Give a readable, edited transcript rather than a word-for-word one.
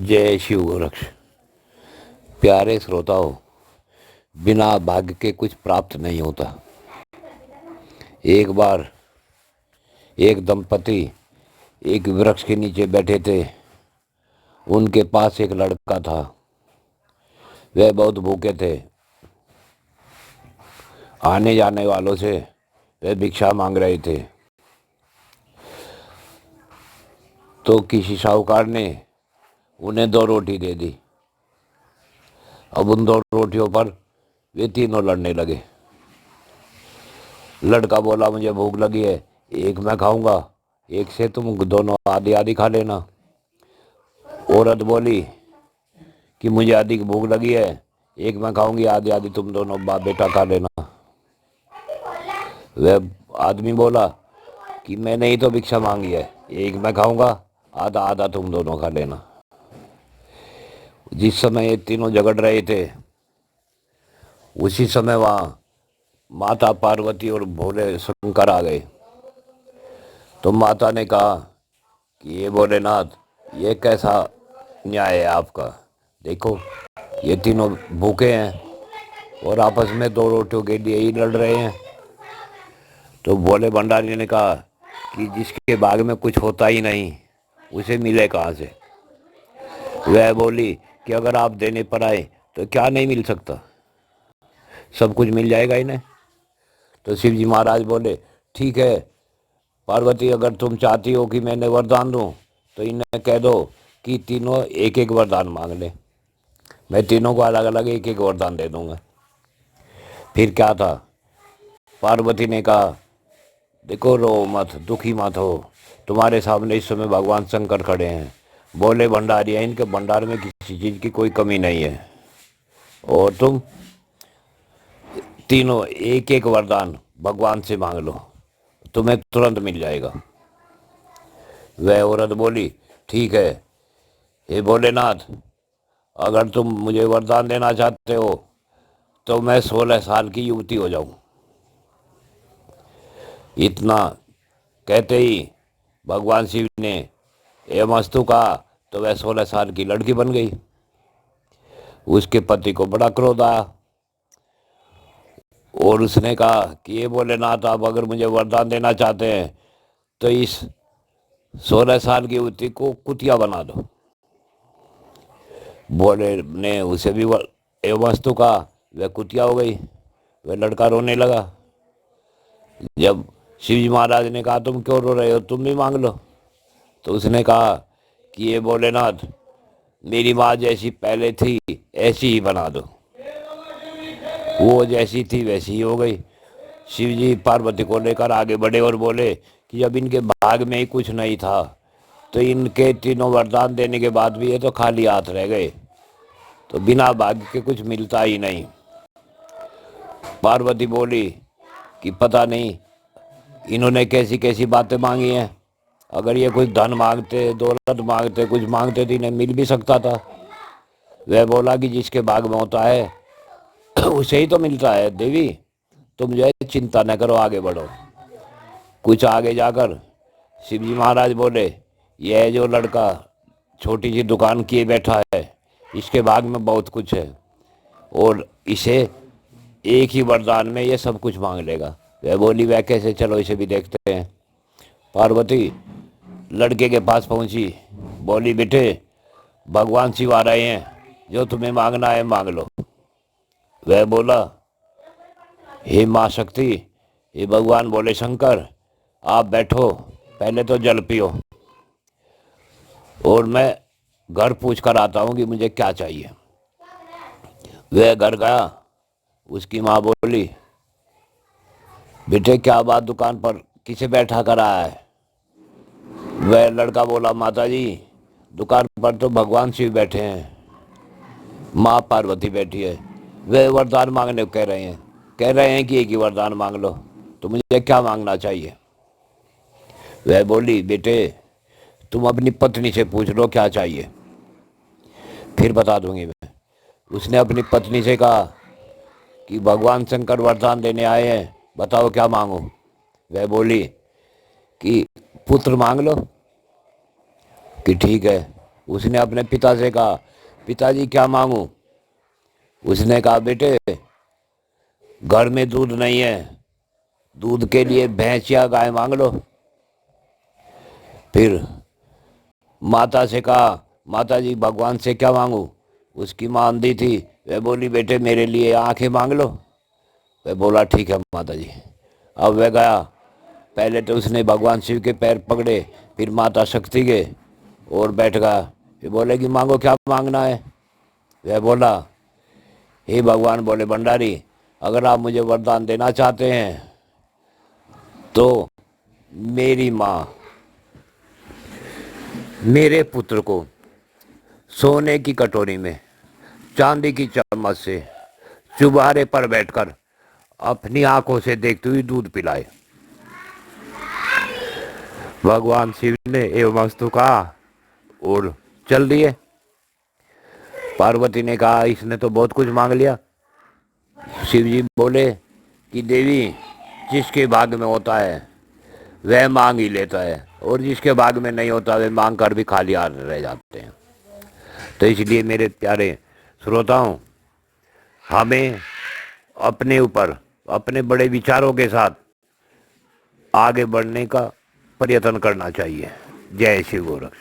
जय शिव गोरक्ष। प्यारे श्रोताओं, बिना भाग्य के कुछ प्राप्त नहीं होता। एक बार एक दंपति एक वृक्ष के नीचे बैठे थे। उनके पास एक लड़का था। वे बहुत भूखे थे। आने जाने वालों से वे भिक्षा मांग रहे थे। तो किसी साहूकार ने उन्हें 2 रोटी दे दी। अब उन 2 रोटियों पर वे तीनों लड़ने लगे। लड़का बोला, मुझे भूख लगी है, एक मैं खाऊंगा, एक से तुम दोनों आधी आधी खा लेना। औरत बोली कि मुझे अधिक भूख लगी है, एक मैं खाऊंगी, आधी आधी तुम दोनों बाप बेटा खा लेना। वह आदमी बोला कि मैंने ही तो भिक्षा मांगी है, एक मैं खाऊंगा, आधा आधा तुम दोनों खा लेना। जिस समय ये तीनों झगड़ रहे थे, उसी समय वहाँ माता पार्वती और भोले शंकर आ गए। तो माता ने कहा कि ये भोलेनाथ, ये कैसा न्याय है आपका? देखो, ये तीनों भूखे हैं और आपस में 2 रोटियों के लिए ही लड़ रहे हैं। तो भोले भंडारी ने कहा कि जिसके भाग में कुछ होता ही नहीं, उसे मिले कहाँ से? वह बोली कि अगर आप देने पर आए तो क्या नहीं मिल सकता, सब कुछ मिल जाएगा इन्हें। तो शिव जी महाराज बोले, ठीक है पार्वती, अगर तुम चाहती हो कि मैंने वरदान दूं तो इन्हें कह दो कि तीनों एक एक वरदान मांग ले, मैं तीनों को अलग अलग एक एक वरदान दे दूंगा। फिर क्या था, पार्वती ने कहा, देखो रो मत, दुखी मत हो, तुम्हारे सामने इस समय भगवान शंकर खड़े हैं, बोले भंडारी हैं, इनके भंडार में किसी चीज़ की कोई कमी नहीं है, और तुम तीनों एक एक वरदान भगवान से मांग लो, तुम्हें तुरंत मिल जाएगा। वह औरत बोली, ठीक है हे भोलेनाथ, अगर तुम मुझे वरदान देना चाहते हो तो मैं 16 साल की युवती हो जाऊं। इतना कहते ही भगवान शिव ने एवमस्तु कहा तो वह 16 साल की लड़की बन गई। उसके पति को बड़ा क्रोध आया और उसने कहा कि ये भोलेनाथ, आप अगर मुझे वरदान देना चाहते हैं तो इस 16 साल की युवती को कुतिया बना दो। भोले ने उसे भी एवमस्तु कहा, वह कुतिया हो गई। वह लड़का रोने लगा। जब शिवजी महाराज ने कहा, तुम क्यों रो रहे हो, तुम भी मांग लो। तो उसने कहा कि ये भोलेनाथ, मेरी माँ जैसी पहले थी ऐसी ही बना दो। वो जैसी थी वैसी ही हो गई। शिवजी पार्वती को लेकर आगे बढ़े और बोले कि जब इनके भाग में ही कुछ नहीं था तो इनके तीनों वरदान देने के बाद भी ये तो खाली हाथ रह गए, तो बिना भाग्य के कुछ मिलता ही नहीं। पार्वती बोली कि पता नहीं इन्होंने कैसी कैसी बातें मांगी हैं, अगर ये कुछ धन मांगते, दौलत मांगते, कुछ मांगते तो इन्हें मिल भी सकता था। वह बोला कि जिसके भाग में होता है उसे ही तो मिलता है। देवी, तुम जो है चिंता न करो, आगे बढ़ो। कुछ आगे जाकर शिवजी महाराज बोले, यह जो लड़का छोटी सी दुकान किए बैठा है, इसके भाग में बहुत कुछ है और इसे एक ही वरदान में ये सब कुछ मांग लेगा। वह बोली, वह कैसे? चलो इसे भी देखते हैं। पार्वती लड़के के पास पहुंची, बोली, बेटे भगवान शिव आ रहे हैं, जो तुम्हें मांगना है मांग लो। वह बोला, हे माँ शक्ति, हे भगवान बोले शंकर, आप बैठो, पहले तो जल पियो और मैं घर पूछ कर आता हूँ कि मुझे क्या चाहिए। वह घर गया। उसकी माँ बोली, बेटे क्या बात, दुकान पर किसे बैठा कर आया है? वह लड़का बोला, माता जी दुकान पर तो भगवान शिव बैठे हैं, माँ पार्वती बैठी है, वे वरदान मांगने को कह रहे हैं कि एक ही वरदान मांग लो, तो मुझे क्या मांगना चाहिए? वह बोली, बेटे तुम अपनी पत्नी से पूछ लो क्या चाहिए, फिर बता दूंगी मैं। उसने अपनी पत्नी से कहा कि भगवान शंकर वरदान देने आए हैं, बताओ क्या मांगो। वह बोली कि पुत्र मांग लो। कि ठीक है। उसने अपने पिता से कहा, पिताजी क्या मांगू? उसने कहा, बेटे घर में दूध नहीं है, दूध के लिए भैंस या गाय मांग लो। फिर माता से कहा, माता जी भगवान से क्या मांगू? उसकी माँ अंधी थी, वह बोली, बेटे मेरे लिए आंखें मांग लो। वह बोला, ठीक है माता जी। अब वह गया, पहले तो उसने भगवान शिव के पैर पकड़े, फिर माता शक्ति के, और बैठ गया। फिर बोले कि मांगो, क्या मांगना है? वह बोला, हे भगवान बोले भंडारी, अगर आप मुझे वरदान देना चाहते हैं तो मेरी माँ मेरे पुत्र को सोने की कटोरी में चांदी की चम्मच से चुबारे पर बैठकर अपनी आंखों से देखते हुए दूध पिलाए। भगवान शिव ने एवं अस्तु कहा और चल दिए। पार्वती ने कहा, इसने तो बहुत कुछ मांग लिया। शिव जी बोले कि देवी, जिसके भाग्य में होता है वह मांग ही लेता है, और जिसके भाग्य में नहीं होता वह मांग कर भी खाली हाथ रह जाते हैं। तो इसलिए मेरे प्यारे श्रोताओं, हमें अपने ऊपर अपने बड़े विचारों के साथ आगे बढ़ने का प्रयत्न करना चाहिए। जय शिव गोरक्ष।